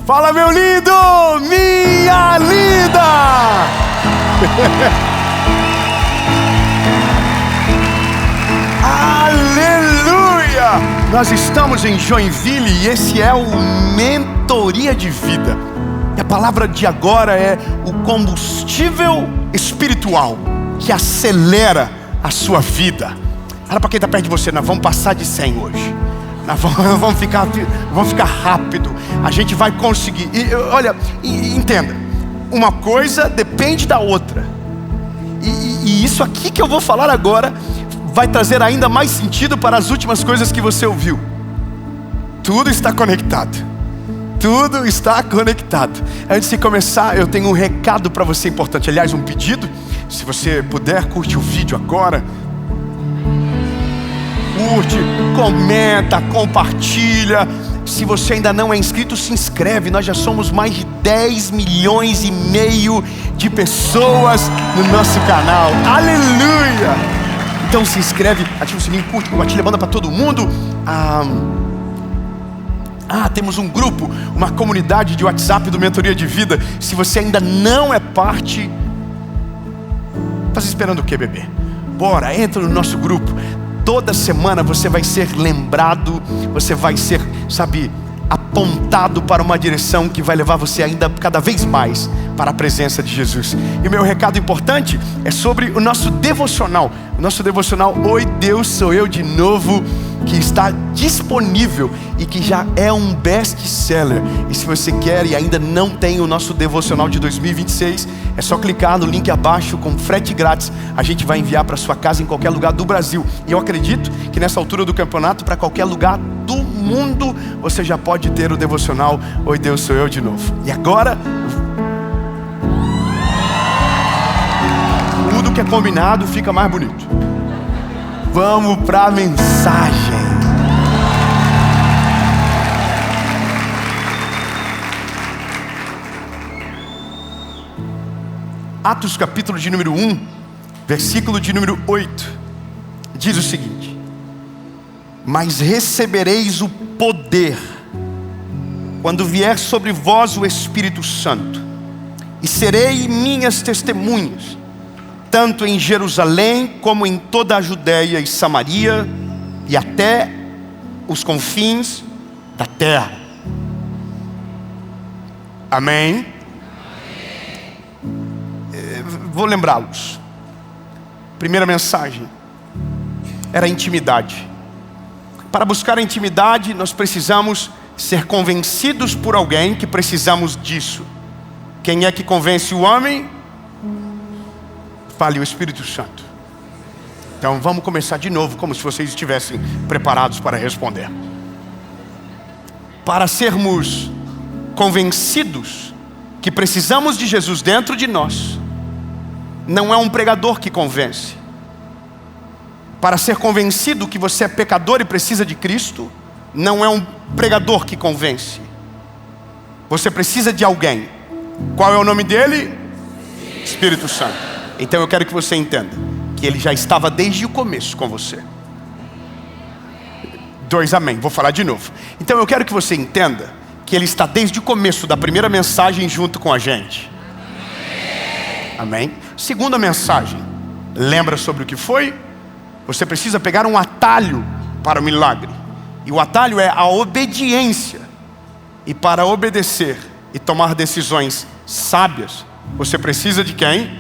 Fala, meu lindo, minha linda! Aleluia! Nós estamos em Joinville e esse é o Mentoria de Vida. E a palavra de agora é o combustível espiritual que acelera a sua vida. Olha para quem está perto de você, nós vamos passar de 100 hoje. Nós vamos ficar rápido. A gente vai conseguir. Entenda, uma coisa depende da outra. E isso aqui que eu vou falar agora vai trazer ainda mais sentido para as últimas coisas que você ouviu. Tudo está conectado. Tudo está conectado. Antes de começar, eu tenho um recado para você importante. Aliás, um pedido. Se você puder, curte o vídeo agora. Curte, comenta, compartilha. Se você ainda não é inscrito, se inscreve. Nós já somos mais de 10 milhões e meio de pessoas no nosso canal. Aleluia! Então se inscreve, ativa o sininho, curte, compartilha, manda para todo mundo. Temos um grupo, uma comunidade de WhatsApp do Mentoria de Vida. Se você ainda não é parte, tá esperando o quê, bebê? Bora, entra no nosso grupo. Toda semana você vai ser lembrado, você vai ser, apontado para uma direção que vai levar você ainda cada vez mais para a presença de Jesus. E o meu recado importante é sobre o nosso devocional. O nosso devocional, Oi Deus, Sou Eu de Novo, que está disponível e que já é um best-seller. E se você quer e ainda não tem o nosso devocional de 2026, é só clicar no link abaixo com frete grátis. A gente vai enviar para sua casa em qualquer lugar do Brasil. E eu acredito que nessa altura do campeonato, para qualquer lugar do mundo, você já pode ter o devocional Oi Deus, Sou Eu de Novo. E agora, tudo que é combinado fica mais bonito. Vamos para a mensagem. Atos capítulo de número 1, versículo de número 8, diz o seguinte: Mas recebereis o poder quando vier sobre vós o Espírito Santo, e serei minhas testemunhas, tanto em Jerusalém como em toda a Judéia e Samaria e até os confins da terra. Amém? Vou lembrá-los. Primeira mensagem era intimidade. Para buscar a intimidade, nós precisamos ser convencidos por alguém que precisamos disso. Quem é que convence o homem? Fale, o Espírito Santo. Então vamos começar de novo, como se vocês estivessem preparados para responder. Para sermos convencidos que precisamos de Jesus dentro de nós, não é um pregador que convence. Para ser convencido que você é pecador e precisa de Cristo, não é um pregador que convence. Você precisa de alguém. Qual é o nome dele? Espírito Santo. Então eu quero que você entenda que ele já estava desde o começo com você. 2, amém. Vou falar de novo. Então eu quero que você entenda que ele está desde o começo da primeira mensagem junto com a gente. Amém. Segunda mensagem, lembra sobre o que foi? Você precisa pegar um atalho para o milagre. E o atalho é a obediência. E para obedecer e tomar decisões sábias, você precisa de quem?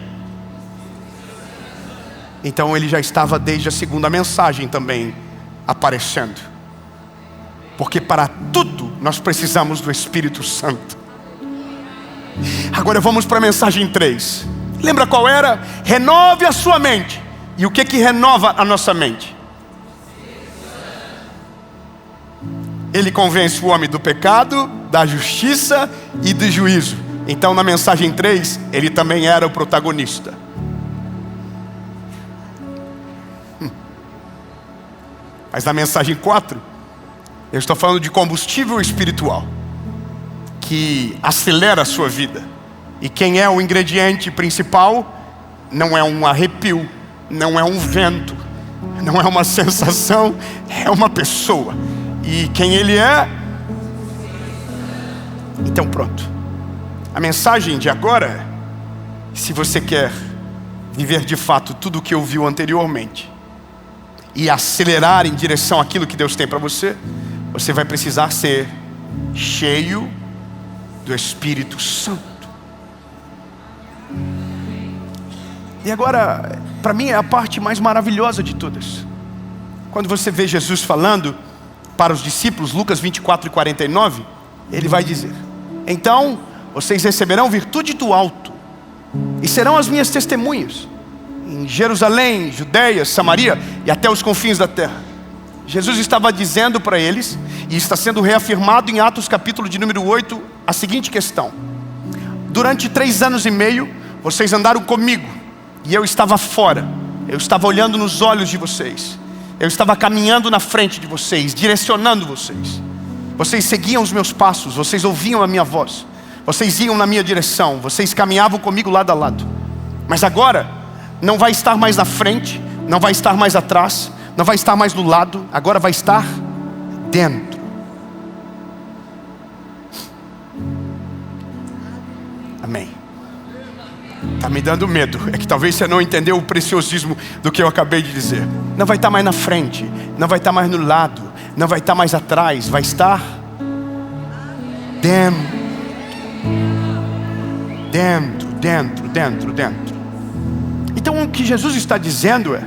Então ele já estava desde a segunda mensagem também aparecendo. Porque para tudo nós precisamos do Espírito Santo. Agora vamos para a mensagem 3. Lembra qual era? Renove a sua mente. E o que renova a nossa mente? Ele convence o homem do pecado, da justiça e do juízo. Então na mensagem 3, ele também era o protagonista. Mas na mensagem 4, eu estou falando de combustível espiritual que acelera a sua vida. E quem é o ingrediente principal? Não é um arrepio, não é um vento, não é uma sensação, é uma pessoa. E quem ele é? Então pronto. A mensagem de agora é: se você quer viver de fato tudo o que ouviu anteriormente e acelerar em direção àquilo que Deus tem para você, você vai precisar ser cheio do Espírito Santo. E agora, para mim é a parte mais maravilhosa de todas. Quando você vê Jesus falando para os discípulos, Lucas 24:49, ele vai dizer: então vocês receberão virtude do alto e serão as minhas testemunhas em Jerusalém, Judeia, Samaria e até os confins da terra. Jesus estava dizendo para eles, e está sendo reafirmado em Atos capítulo de número 8, a seguinte questão: durante 3 anos e meio vocês andaram comigo, e eu estava fora, eu estava olhando nos olhos de vocês, eu estava caminhando na frente de vocês, direcionando vocês. Vocês seguiam os meus passos, vocês ouviam a minha voz, vocês iam na minha direção, vocês caminhavam comigo lado a lado. Mas agora, não vai estar mais na frente, não vai estar mais atrás, não vai estar mais do lado, agora vai estar dentro. Amém. Está me dando medo, é que talvez você não entendeu o preciosismo do que eu acabei de dizer. Não vai estar mais na frente, não vai estar mais no lado, não vai estar mais atrás, vai estar dentro. Dentro. Então o que Jesus está dizendo é: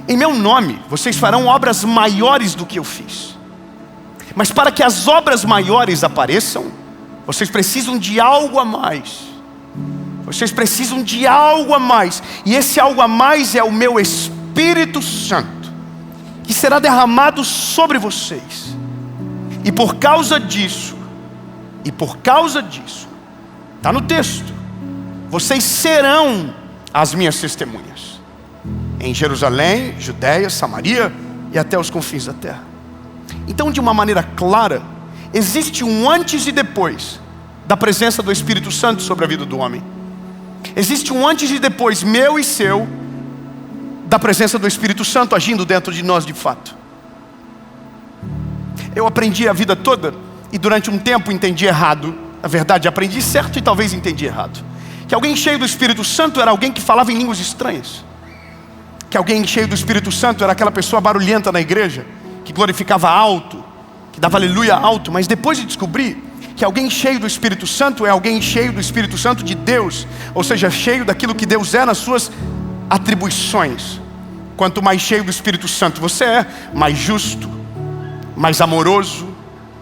em meu nome vocês farão obras maiores do que eu fiz. Mas para que as obras maiores apareçam, vocês precisam de algo a mais. Vocês precisam de algo a mais. E esse algo a mais é o meu Espírito Santo, que será derramado sobre vocês. E por causa disso, está no texto, vocês serão as minhas testemunhas em Jerusalém, Judeia, Samaria e até os confins da terra. Então, de uma maneira clara, existe um antes e depois da presença do Espírito Santo sobre a vida do homem. Existe um antes e depois meu e seu da presença do Espírito Santo agindo dentro de nós de fato. Eu aprendi a vida toda e durante um tempo entendi errado. Na verdade, aprendi certo e talvez entendi errado. Que alguém cheio do Espírito Santo era alguém que falava em línguas estranhas. Que alguém cheio do Espírito Santo era aquela pessoa barulhenta na igreja, que glorificava alto, que dava aleluia alto. Mas depois de descobrir que alguém cheio do Espírito Santo é alguém cheio do Espírito Santo de Deus, ou seja, cheio daquilo que Deus é nas suas atribuições. Quanto mais cheio do Espírito Santo você é, mais justo, mais amoroso,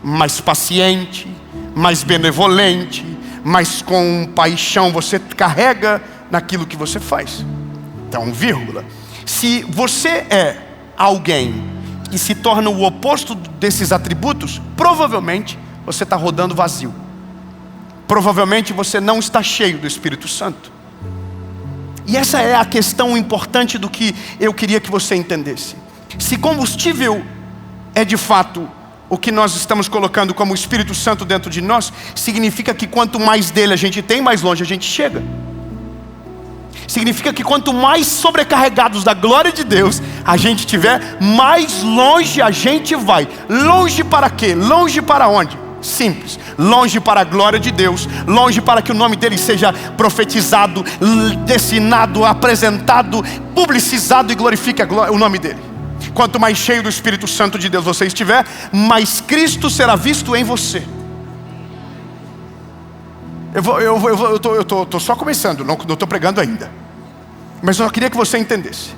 mais paciente, mais benevolente, mais compaixão você carrega naquilo que você faz. Então, vírgula. Se você é alguém que se torna o oposto desses atributos, provavelmente você está rodando vazio. Provavelmente você não está cheio do Espírito Santo. E essa é a questão importante do que eu queria que você entendesse. Se combustível é de fato o que nós estamos colocando como o Espírito Santo dentro de nós, significa que quanto mais dele a gente tem, mais longe a gente chega. Significa que quanto mais sobrecarregados da glória de Deus a gente tiver, mais longe a gente vai. Longe para quê? Longe para onde? Simples, longe para a glória de Deus, longe para que o nome dele seja profetizado, destinado, apresentado, publicizado e glorifique o nome dele. Quanto mais cheio do Espírito Santo de Deus você estiver, mais Cristo será visto em você. Eu estou só começando, não estou pregando ainda. Mas eu só queria que você entendesse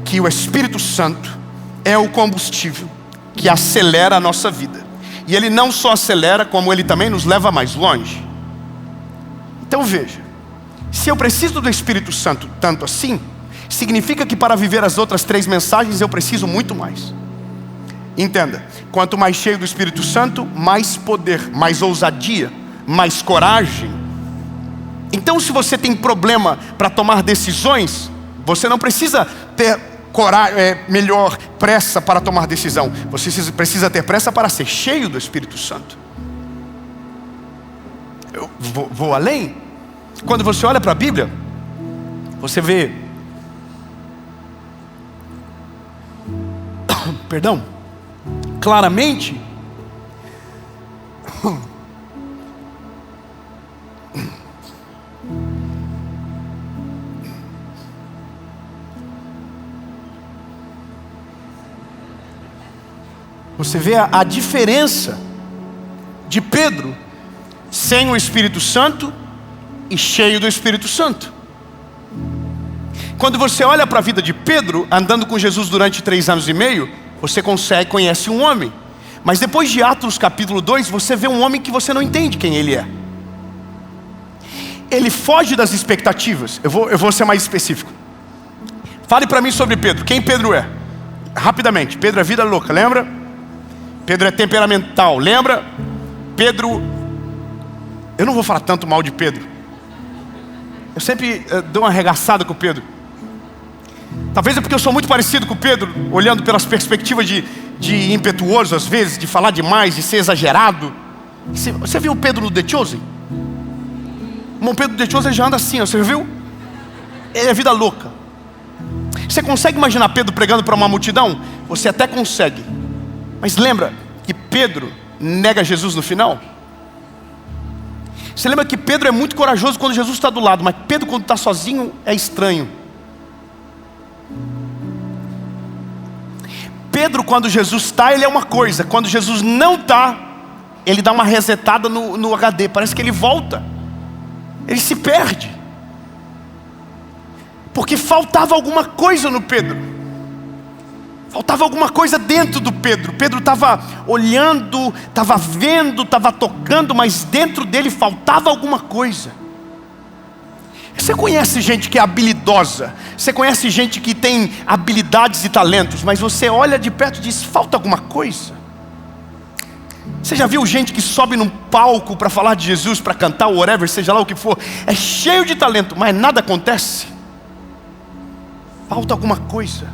que o Espírito Santo é o combustível que acelera a nossa vida. E ele não só acelera, como ele também nos leva mais longe. Então veja, se eu preciso do Espírito Santo tanto assim, significa que para viver as outras 3 mensagens eu preciso muito mais. Entenda, quanto mais cheio do Espírito Santo, mais poder, mais ousadia, mais coragem. Então, se você tem problema para tomar decisões, você não precisa ter coragem, melhor pressa para tomar decisão. Você precisa ter pressa para ser cheio do Espírito Santo. Eu vou além. Quando você olha para a Bíblia, você vê claramente você vê a diferença de Pedro sem o Espírito Santo e cheio do Espírito Santo. Quando você olha para a vida de Pedro, andando com Jesus durante 3 anos e meio, você conhece um homem. Mas depois de Atos capítulo 2, você vê um homem que você não entende quem ele é. Ele foge das expectativas. Eu vou ser mais específico. Fale para mim sobre Pedro. Quem Pedro é? Rapidamente. Pedro é vida louca, lembra? Pedro é temperamental, lembra? Pedro... Eu não vou falar tanto mal de Pedro. Eu sempre dou uma arregaçada com o Pedro. Talvez é porque eu sou muito parecido com o Pedro, olhando pelas perspectivas de impetuoso às vezes, de falar demais, de ser exagerado. Você viu o Pedro no The Chosen? O Pedro no The Chosen já anda assim, você viu? Ele é vida louca. Você consegue imaginar Pedro pregando para uma multidão? Você até consegue. Mas lembra que Pedro nega Jesus no final? Você lembra que Pedro é muito corajoso quando Jesus está do lado, mas Pedro quando está sozinho é estranho. Pedro quando Jesus está, ele é uma coisa. Quando Jesus não está, ele dá uma resetada no HD. Parece que ele volta. Ele se perde. Porque faltava alguma coisa no Pedro. Faltava alguma coisa dentro do Pedro. Pedro estava olhando, estava vendo, estava tocando, mas dentro dele faltava alguma coisa. Você conhece gente que é habilidosa, você conhece gente que tem habilidades e talentos, mas você olha de perto e diz, falta alguma coisa. Você já viu gente que sobe num palco para falar de Jesus, para cantar, whatever, seja lá o que for, é cheio de talento, mas nada acontece? Falta alguma coisa.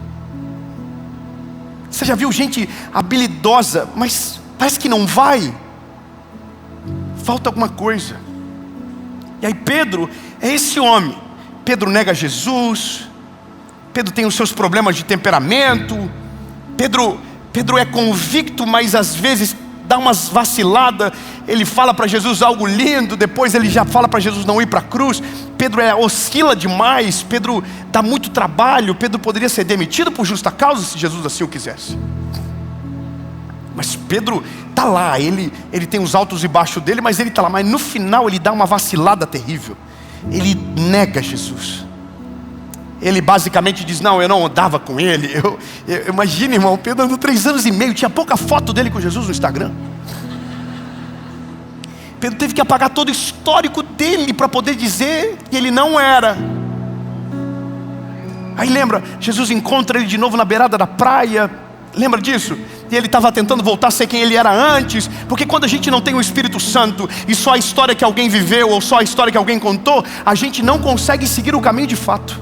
Você já viu gente habilidosa, mas parece que não vai? Falta alguma coisa. E aí Pedro é esse homem. Pedro nega Jesus. Pedro tem os seus problemas de temperamento. Pedro é convicto, mas às vezes dá umas vaciladas. Ele fala para Jesus algo lindo, depois ele já fala para Jesus não ir para a cruz. Pedro oscila demais. Pedro dá muito trabalho. Pedro poderia ser demitido por justa causa se Jesus assim o quisesse. Mas Pedro está lá, ele tem os altos e baixos dele, mas ele está lá. Mas no final ele dá uma vacilada terrível. Ele nega Jesus. Ele basicamente diz, não, eu não andava com ele. Imagina, irmão, Pedro andou 3 anos e meio, tinha pouca foto dele com Jesus no Instagram. Pedro teve que apagar todo o histórico dele para poder dizer que ele não era. Aí lembra, Jesus encontra ele de novo na beirada da praia. Lembra disso? E ele estava tentando voltar a ser quem ele era antes. Porque quando a gente não tem o Espírito Santo e só a história que alguém viveu ou só a história que alguém contou, a gente não consegue seguir o caminho de fato.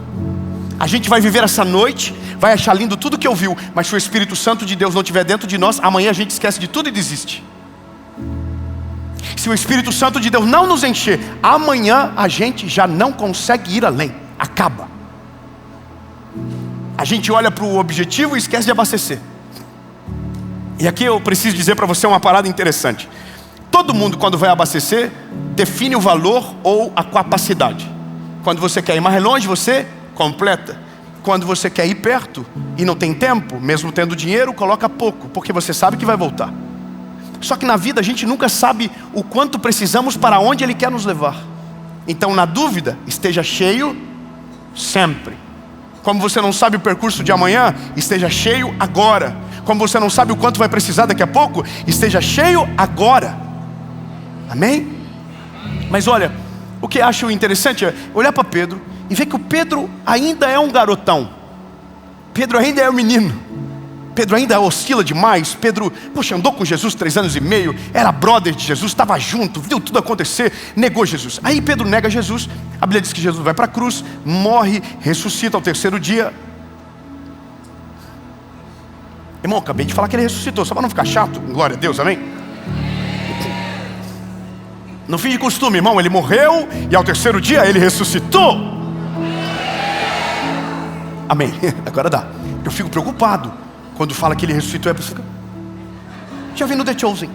A gente vai viver essa noite, vai achar lindo tudo que ouviu, mas se o Espírito Santo de Deus não estiver dentro de nós, amanhã a gente esquece de tudo e desiste. Se o Espírito Santo de Deus não nos encher, amanhã a gente já não consegue ir além. Acaba. A gente olha para o objetivo e esquece de abastecer. E aqui eu preciso dizer para você uma parada interessante. Todo mundo quando vai abastecer, define o valor ou a capacidade. Quando você quer ir mais longe, você completa. Quando você quer ir perto e não tem tempo, mesmo tendo dinheiro, coloca pouco, porque você sabe que vai voltar. Só que na vida a gente nunca sabe o quanto precisamos para onde Ele quer nos levar. Então na dúvida, esteja cheio sempre. Como você não sabe o percurso de amanhã, esteja cheio agora. Como você não sabe o quanto vai precisar daqui a pouco, esteja cheio agora. Amém? Mas olha, o que eu acho interessante é olhar para Pedro e ver que o Pedro ainda é um garotão. Pedro ainda é um menino. Pedro ainda oscila demais. Pedro, poxa, andou com Jesus 3 anos e meio, era brother de Jesus, estava junto, viu tudo acontecer, negou Jesus. Aí Pedro nega Jesus. A Bíblia diz que Jesus vai para a cruz, morre, ressuscita ao 3º dia. Irmão, acabei de falar que ele ressuscitou, só para não ficar chato. Glória a Deus, amém? Não fim de costume, irmão, ele morreu e ao 3º dia ele ressuscitou. Amém, agora dá. Eu fico preocupado quando fala que ele ressuscitou, a pessoa fica... Já vi no The Chosen.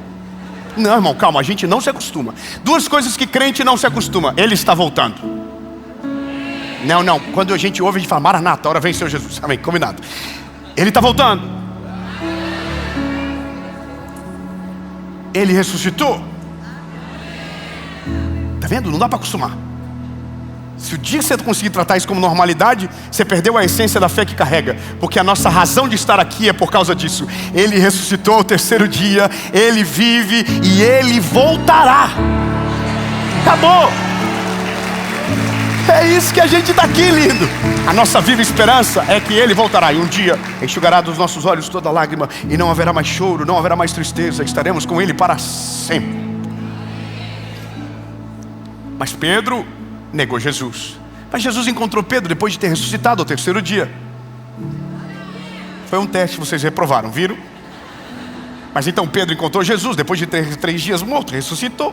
Não, irmão, calma, a gente não se acostuma. 2 coisas que crente não se acostuma. Ele está voltando. Não, quando a gente ouve, a gente fala, Maranata, a hora venceu Jesus. Amém, combinado. Ele está voltando. Ele ressuscitou. Está vendo? Não dá para acostumar. Se o dia que você conseguir tratar isso como normalidade, você perdeu a essência da fé que carrega. Porque a nossa razão de estar aqui é por causa disso. Ele ressuscitou ao terceiro dia, Ele vive e Ele voltará. Acabou. É isso que a gente está aqui, lindo. A nossa viva esperança é que Ele voltará. E um dia enxugará dos nossos olhos toda lágrima. E não haverá mais choro, não haverá mais tristeza. Estaremos com Ele para sempre. Mas Pedro negou Jesus. Mas Jesus encontrou Pedro depois de ter ressuscitado ao terceiro dia. Foi um teste, vocês reprovaram, viram? Mas então Pedro encontrou Jesus depois de 3 dias morto, ressuscitou.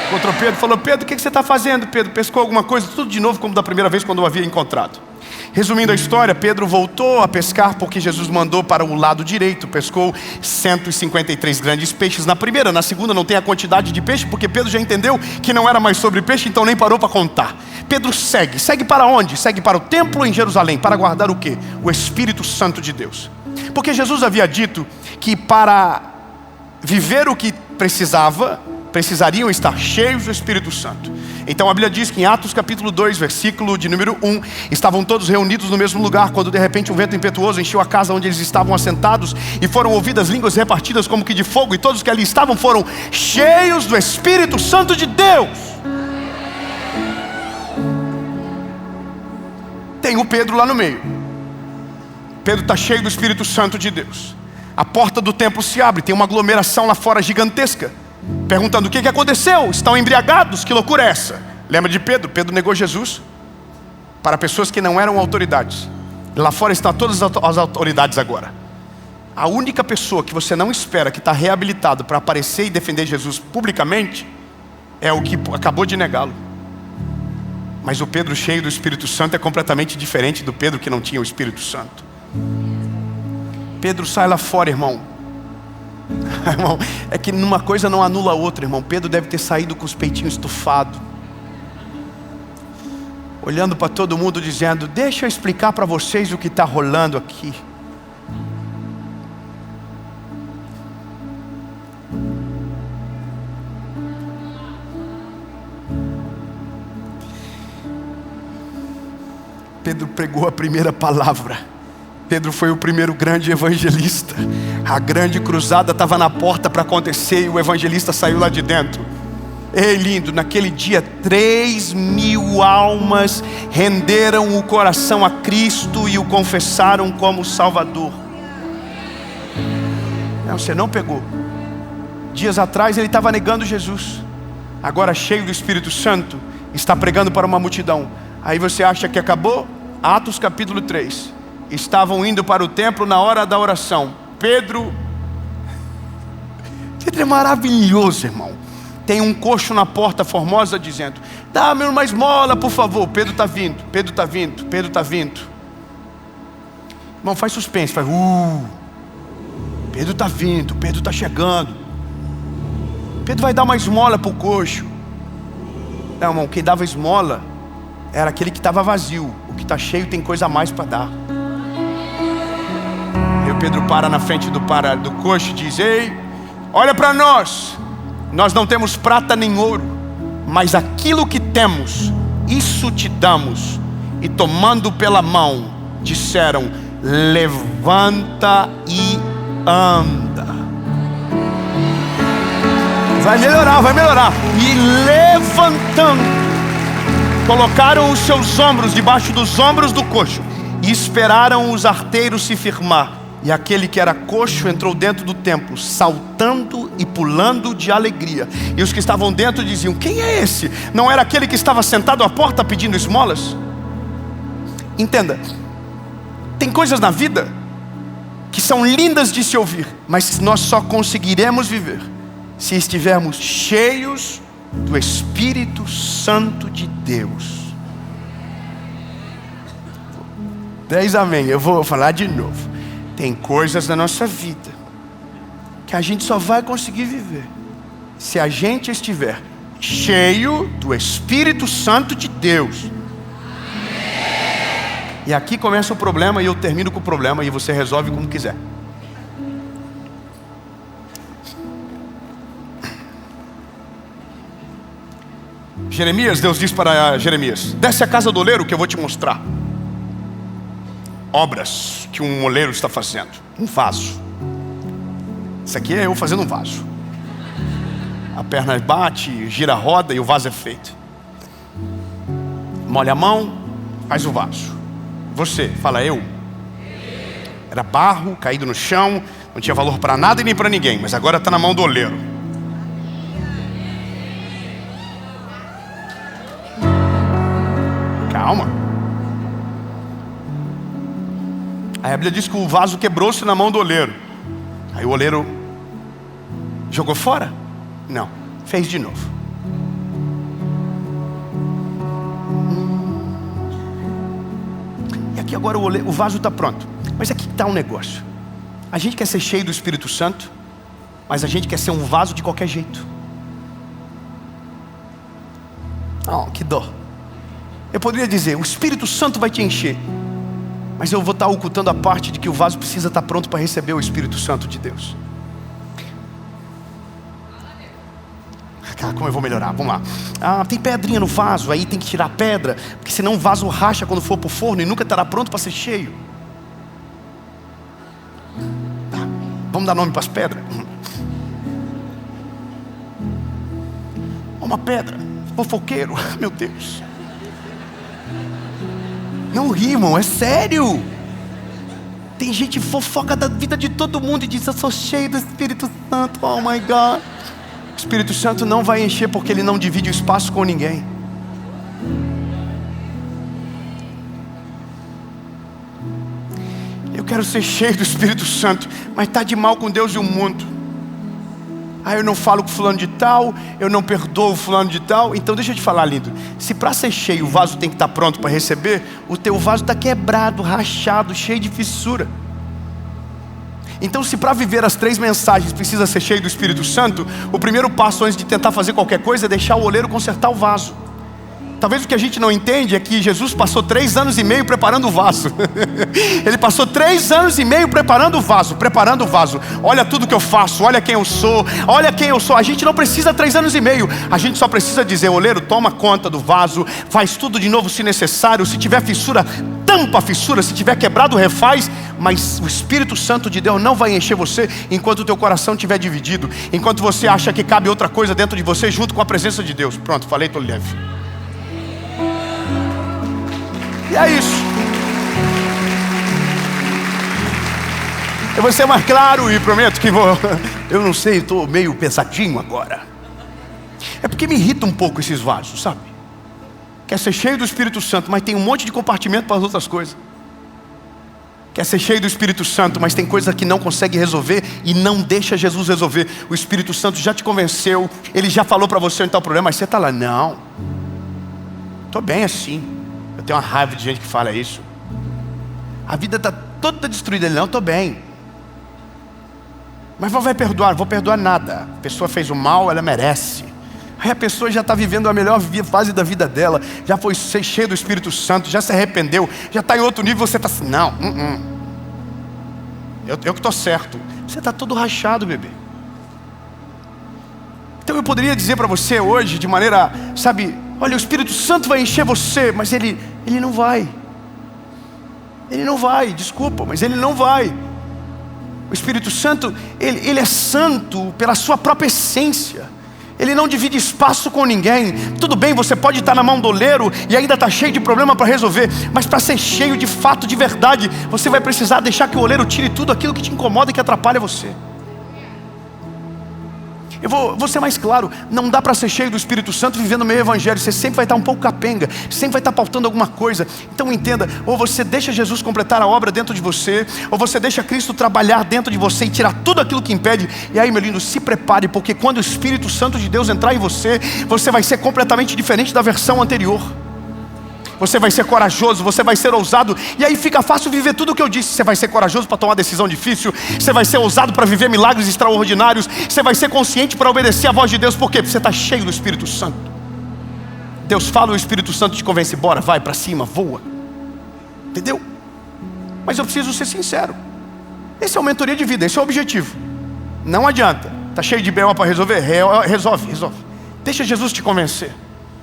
Encontrou Pedro, falou: Pedro, o que você está fazendo? Pedro pescou alguma coisa, tudo de novo como da primeira vez quando o havia encontrado. Resumindo a história, Pedro voltou a pescar porque Jesus mandou para o lado direito. Pescou 153 grandes peixes na primeira. Na segunda não tem a quantidade de peixe, porque Pedro já entendeu que não era mais sobre peixe, então nem parou para contar. Pedro segue para onde? Segue para o templo em Jerusalém, para guardar o quê? O Espírito Santo de Deus. Porque Jesus havia dito que para viver o que precisariam estar cheios do Espírito Santo. Então a Bíblia diz que em Atos capítulo 2, versículo de número 1, estavam todos reunidos no mesmo lugar, quando de repente um vento impetuoso encheu a casa onde eles estavam assentados, e foram ouvidas línguas repartidas como que de fogo, e todos que ali estavam foram cheios do Espírito Santo de Deus. Tem o Pedro lá no meio. Pedro está cheio do Espírito Santo de Deus. A porta do templo se abre, tem uma aglomeração lá fora gigantesca, perguntando: o que aconteceu? Estão embriagados? Que loucura é essa? Lembra de Pedro? Pedro negou Jesus para pessoas que não eram autoridades. Lá fora estão todas as autoridades agora. A única pessoa que você não espera que está reabilitado para aparecer e defender Jesus publicamente é o que acabou de negá-lo. Mas o Pedro cheio do Espírito Santo é completamente diferente do Pedro que não tinha o Espírito Santo. Pedro sai lá fora, irmão. Irmão, é que numa coisa não anula a outra, irmão. Pedro deve ter saído com os peitinhos estufados, olhando para todo mundo dizendo: deixa eu explicar para vocês o que está rolando aqui. Pedro pregou a primeira palavra. Pedro foi o primeiro grande evangelista. A grande cruzada estava na porta para acontecer e o evangelista saiu lá de dentro. Ei, lindo, naquele dia 3.000 almas renderam o coração a Cristo e o confessaram como Salvador. Não, você não pegou. Dias atrás ele estava negando Jesus. Agora, cheio do Espírito Santo, está pregando para uma multidão. Aí você acha que acabou? Atos capítulo 3. Estavam indo para o templo na hora da oração. Pedro é maravilhoso, irmão. Tem um coxo na porta formosa dizendo: dá-me uma esmola, por favor. Pedro está vindo, Pedro está vindo, Pedro está vindo. Irmão, faz suspense, faz Pedro está vindo, Pedro está chegando. Pedro vai dar uma esmola para o coxo. Não, irmão, quem dava esmola era aquele que estava vazio. O que está cheio tem coisa a mais para dar. E o Pedro para na frente do coxo e diz: ei, olha para nós. Nós não temos prata nem ouro, mas aquilo que temos, isso te damos. E tomando pela mão, disseram: levanta e anda. Vai melhorar. E levantando, colocaram os seus ombros debaixo dos ombros do coxo e esperaram os arteiros se firmar. E aquele que era coxo entrou dentro do templo, saltando e pulando de alegria. E os que estavam dentro diziam: quem é esse? Não era aquele que estava sentado à porta pedindo esmolas? Entenda, tem coisas na vida que são lindas de se ouvir, mas nós só conseguiremos viver se estivermos cheios do Espírito Santo de Deus. 10 amém. Eu vou falar de novo. Tem coisas na nossa vida que a gente só vai conseguir viver se a gente estiver cheio do Espírito Santo de Deus. E aqui começa o problema e eu termino com o problema e você resolve como quiser. Jeremias, Deus diz para Jeremias: desce a casa do oleiro que eu vou te mostrar obras que um oleiro está fazendo. Um vaso. Isso aqui é eu fazendo um vaso. A perna bate, gira a roda e o vaso é feito. Molha a mão, faz o vaso. Você, fala eu. Era barro, caído no chão, não tinha valor para nada e nem para ninguém, mas agora está na mão do oleiro. Calma. Aí a Bíblia diz que o vaso quebrou-se na mão do oleiro. Aí o oleiro jogou fora? Não, fez de novo. E aqui agora o vaso está pronto. Mas aqui está um negócio. A gente quer ser cheio do Espírito Santo, mas a gente quer ser um vaso de qualquer jeito. Oh, que dó. Eu poderia dizer, o Espírito Santo vai te encher, mas eu vou estar ocultando a parte de que o vaso precisa estar pronto para receber o Espírito Santo de Deus. Como eu vou melhorar? Vamos lá. Tem pedrinha no vaso, aí tem que tirar a pedra, porque senão o vaso racha quando for para o forno e nunca estará pronto para ser cheio. Tá. Vamos dar nome para as pedras? Uma pedra, fofoqueiro, meu Deus. Não ri, irmão, é sério. Tem gente que fofoca da vida de todo mundo e diz: eu sou cheio do Espírito Santo. Oh my God. O Espírito Santo não vai encher porque ele não divide o espaço com ninguém. Eu quero ser cheio do Espírito Santo, mas está de mal com Deus e o mundo. Eu não falo com fulano de tal, eu não perdoo fulano de tal. Então deixa eu te falar, lindo. Se para ser cheio o vaso tem que estar pronto para receber, o teu vaso está quebrado, rachado, cheio de fissura. Então se para viver as 3 mensagens precisa ser cheio do Espírito Santo, o primeiro passo antes de tentar fazer qualquer coisa é deixar o oleiro consertar o vaso. Talvez o que a gente não entende é que Jesus passou 3 anos e meio preparando o vaso. Ele passou 3 anos e meio preparando o vaso. Olha tudo que eu faço, olha quem eu sou, olha quem eu sou. A gente não precisa 3 anos e meio. A gente só precisa dizer: oleiro, toma conta do vaso, faz tudo de novo se necessário. Se tiver fissura, tampa a fissura. Se tiver quebrado, refaz. Mas o Espírito Santo de Deus não vai encher você enquanto o teu coração estiver dividido, enquanto você acha que cabe outra coisa dentro de você junto com a presença de Deus. Pronto, falei, estou leve. E é isso. Eu vou ser mais claro e prometo que vou. Eu não sei, estou meio pesadinho agora. É porque me irrita um pouco esses vasos, sabe? Quer ser cheio do Espírito Santo, mas tem um monte de compartimento para as outras coisas. Quer ser cheio do Espírito Santo, mas tem coisa que não consegue resolver e não deixa Jesus resolver. O Espírito Santo já te convenceu, ele já falou para você onde está o problema, mas você está lá: não, estou bem assim. Eu tenho uma raiva de gente que fala isso. A vida está toda destruída. Ele: não, estou bem. Mas vai perdoar? Vou perdoar nada. A pessoa fez o mal, ela merece. Aí a pessoa já está vivendo a melhor fase da vida dela, já foi cheia do Espírito Santo, já se arrependeu, já está em outro nível. Você está assim: não, eu que estou certo. Você está todo rachado, bebê. Então eu poderia dizer para você hoje de maneira, sabe, olha, o Espírito Santo vai encher você, mas ele não vai. Ele não vai, desculpa, mas ele não vai. O Espírito Santo, ele é santo pela sua própria essência. Ele não divide espaço com ninguém. Tudo bem, você pode estar na mão do oleiro e ainda está cheio de problema para resolver, mas para ser cheio de fato, de verdade, você vai precisar deixar que o oleiro tire tudo aquilo que te incomoda e que atrapalha você. Eu vou ser mais claro: não dá para ser cheio do Espírito Santo vivendo meio evangelho. Você sempre vai estar um pouco capenga, sempre vai estar faltando alguma coisa. Então entenda, ou você deixa Jesus completar a obra dentro de você, ou você deixa Cristo trabalhar dentro de você e tirar tudo aquilo que impede. E aí, meu lindo, se prepare, porque quando o Espírito Santo de Deus entrar em você, você vai ser completamente diferente da versão anterior. Você vai ser corajoso, você vai ser ousado. E aí fica fácil viver tudo o que eu disse. Você vai ser corajoso para tomar decisão difícil. Você vai ser ousado para viver milagres extraordinários. Você vai ser consciente para obedecer a voz de Deus. Por quê? Porque você está cheio do Espírito Santo. Deus fala, o Espírito Santo te convence: bora, vai para cima, voa. Entendeu? Mas eu preciso ser sincero. Esse é o mentoria de vida, esse é o objetivo. Não adianta. Está cheio de B.O. para resolver? Resolve. Deixa Jesus te convencer.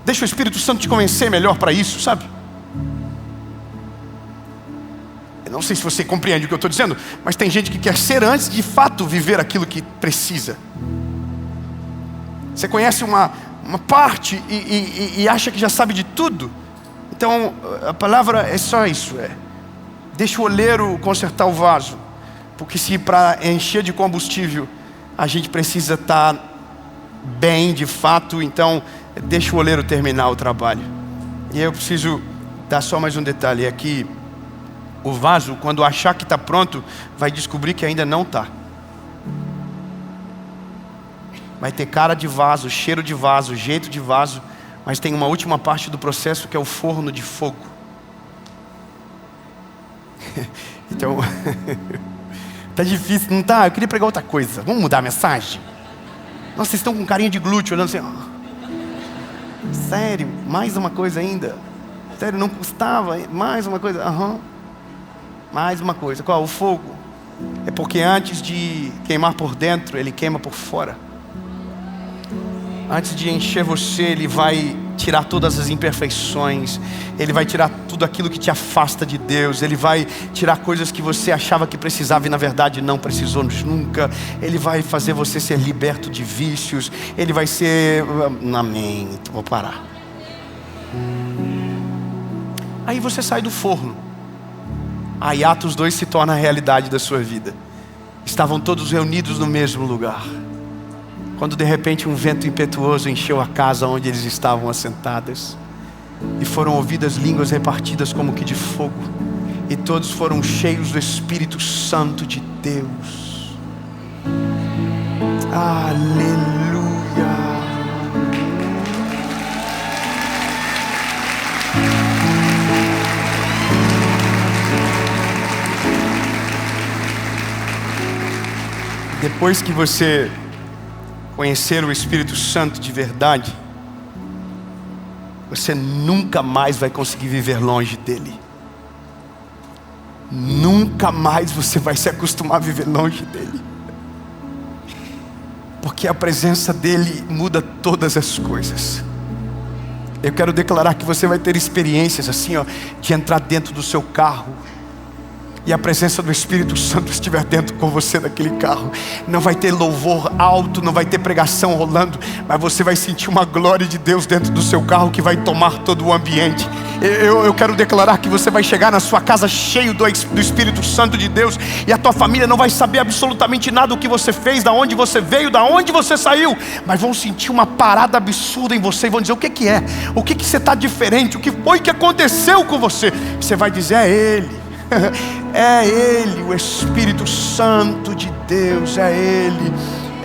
Deixa o Espírito Santo te convencer melhor para isso, sabe? Eu não sei se você compreende o que eu estou dizendo, mas tem gente que quer ser antes de fato viver aquilo que precisa. Você conhece uma parte e acha que já sabe de tudo. Então a palavra é só isso, deixa o oleiro consertar o vaso, porque se para encher de combustível a gente precisa estar bem de fato, então deixa o oleiro terminar o trabalho. E eu preciso dar só mais um detalhe, é que o vaso, quando achar que está pronto, vai descobrir que ainda não está. Vai ter cara de vaso, cheiro de vaso, jeito de vaso, mas tem uma última parte do processo que é o forno de fogo. Então, tá difícil, não tá? Eu queria pregar outra coisa. Vamos mudar a mensagem? Nossa, vocês estão com carinha de glúteo, olhando assim. Sério? Mais uma coisa ainda? Sério, não custava? Mais uma coisa? Mais uma coisa. Qual? O fogo. É porque antes de queimar por dentro, ele queima por fora. Antes de encher você, ele vai tirar todas as imperfeições. Ele vai tirar tudo aquilo que te afasta de Deus. Ele vai tirar coisas que você achava que precisava e na verdade não precisou nunca. Ele vai fazer você ser liberto de vícios. Ele vai ser... Amém, vou parar. Aí você sai do forno. Aí Atos 2 se torna a realidade da sua vida. Estavam todos reunidos no mesmo lugar, quando de repente um vento impetuoso encheu a casa onde eles estavam assentados, e foram ouvidas línguas repartidas como que de fogo, e todos foram cheios do Espírito Santo de Deus. Aleluia. Depois que você conhecer o Espírito Santo de verdade, você nunca mais vai conseguir viver longe dele. Nunca mais você vai se acostumar a viver longe dele, porque a presença dele muda todas as coisas. Eu quero declarar que você vai ter experiências assim, de entrar dentro do seu carro e a presença do Espírito Santo estiver dentro com você daquele carro. Não vai ter louvor alto, não vai ter pregação rolando, mas você vai sentir uma glória de Deus dentro do seu carro que vai tomar todo o ambiente. Eu quero declarar que você vai chegar na sua casa cheio do Espírito Santo de Deus, e a tua família não vai saber absolutamente nada do que você fez, da onde você veio, da onde você saiu, mas vão sentir uma parada absurda em você e vão dizer: o que é? O que você está diferente? O que foi que aconteceu com você? Você vai dizer: é Ele. É Ele, o Espírito Santo de Deus, é Ele.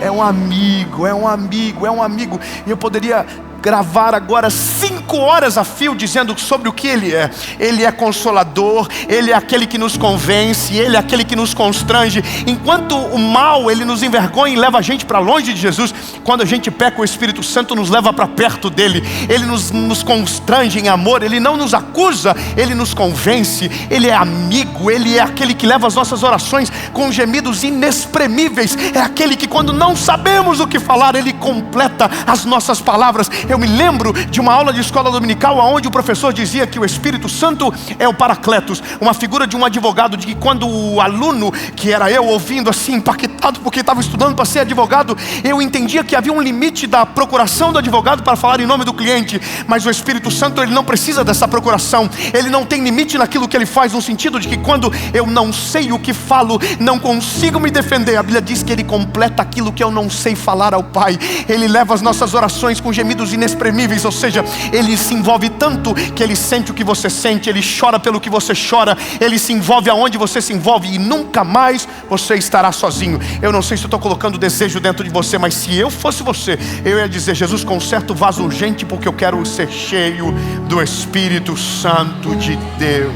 É um amigo, é um amigo, é um amigo. E eu poderia gravar agora 5 horas a fio dizendo sobre o que Ele é. Ele é consolador, Ele é aquele que nos convence, Ele é aquele que nos constrange. Enquanto o mal, ele nos envergonha e leva a gente para longe de Jesus, quando a gente peca, o Espírito Santo nos leva para perto dEle. Ele nos constrange em amor, Ele não nos acusa, Ele nos convence. Ele é amigo, Ele é aquele que leva as nossas orações com gemidos inexprimíveis. É aquele que, quando não sabemos o que falar, Ele completa as nossas palavras. Eu me lembro de uma aula de escola dominical onde o professor dizia que o Espírito Santo é o Paracletos, uma figura de um advogado, de que quando o aluno, que era eu, ouvindo assim, impactado porque estava estudando para ser advogado, eu entendia que havia um limite da procuração do advogado para falar em nome do cliente, mas o Espírito Santo, ele não precisa dessa procuração, ele não tem limite naquilo que ele faz, no sentido de que quando eu não sei o que falo, não consigo me defender, a Bíblia diz que ele completa aquilo que eu não sei falar ao Pai. Ele leva as nossas orações com gemidos inexprimíveis, ou seja, Ele se envolve tanto que Ele sente o que você sente, Ele chora pelo que você chora, Ele se envolve aonde você se envolve, e nunca mais você estará sozinho. Eu não sei se eu estou colocando desejo dentro de você, mas se eu fosse você, eu ia dizer: Jesus, conserta o vaso urgente, porque eu quero ser cheio do Espírito Santo de Deus.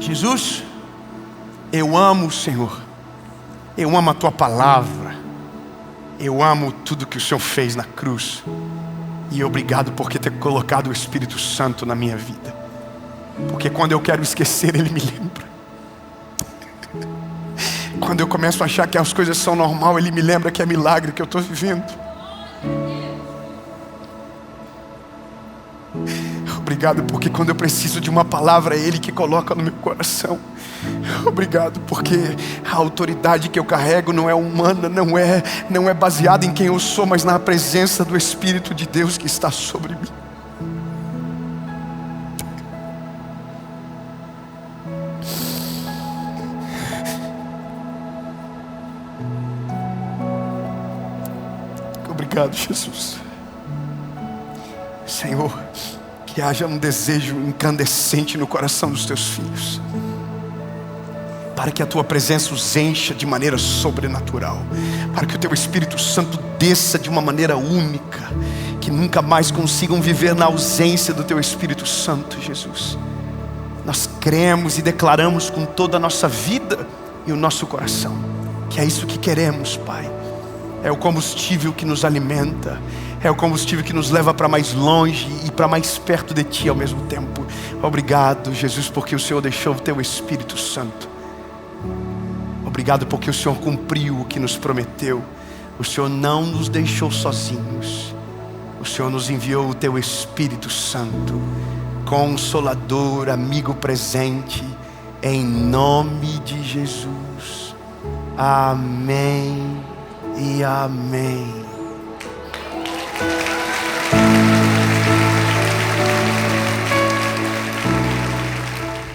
Jesus, eu amo o Senhor, eu amo a Tua palavra, eu amo tudo que o Senhor fez na cruz, e obrigado por ter colocado o Espírito Santo na minha vida. Porque quando eu quero esquecer, Ele me lembra. Quando eu começo a achar que as coisas são normal, Ele me lembra que é milagre que eu estou vivendo. Obrigado porque quando eu preciso de uma palavra, é Ele que coloca no meu coração. Obrigado porque a autoridade que eu carrego não é humana, não é baseada em quem eu sou, mas na presença do Espírito de Deus que está sobre mim. Obrigado, Jesus. Senhor, que haja um desejo incandescente no coração dos teus filhos, para que a tua presença os encha de maneira sobrenatural, para que o teu Espírito Santo desça de uma maneira única, que nunca mais consigam viver na ausência do teu Espírito Santo, Jesus. Nós cremos e declaramos com toda a nossa vida e o nosso coração, que é isso que queremos, Pai. É o combustível que nos alimenta, é o combustível que nos leva para mais longe e para mais perto de Ti ao mesmo tempo. Obrigado, Jesus, porque o Senhor deixou o Teu Espírito Santo. Obrigado porque o Senhor cumpriu o que nos prometeu. O Senhor não nos deixou sozinhos. O Senhor nos enviou o Teu Espírito Santo, Consolador, amigo presente, em nome de Jesus. Amém e amém.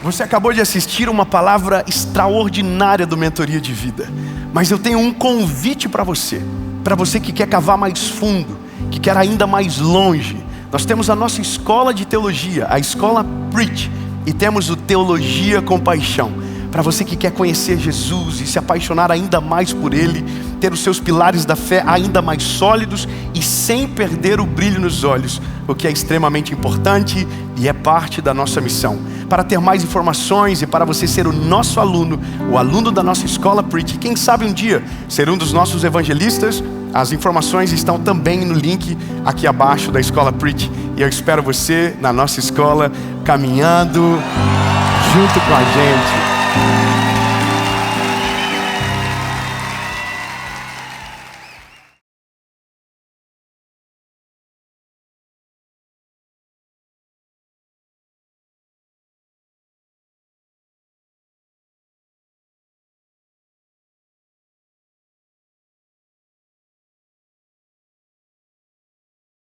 Você acabou de assistir uma palavra extraordinária do Mentoria de Vida. Mas eu tenho um convite para você que quer cavar mais fundo, que quer ainda mais longe. Nós temos a nossa escola de teologia, a escola Preach, e temos o Teologia com Paixão. Para você que quer conhecer Jesus e se apaixonar ainda mais por Ele, ter os seus pilares da fé ainda mais sólidos e sem perder o brilho nos olhos, o que é extremamente importante e é parte da nossa missão. Para ter mais informações e para você ser o nosso aluno, o aluno da nossa escola Preach, quem sabe um dia ser um dos nossos evangelistas, as informações estão também no link aqui abaixo da escola Preach. E eu espero você na nossa escola, caminhando junto com a gente.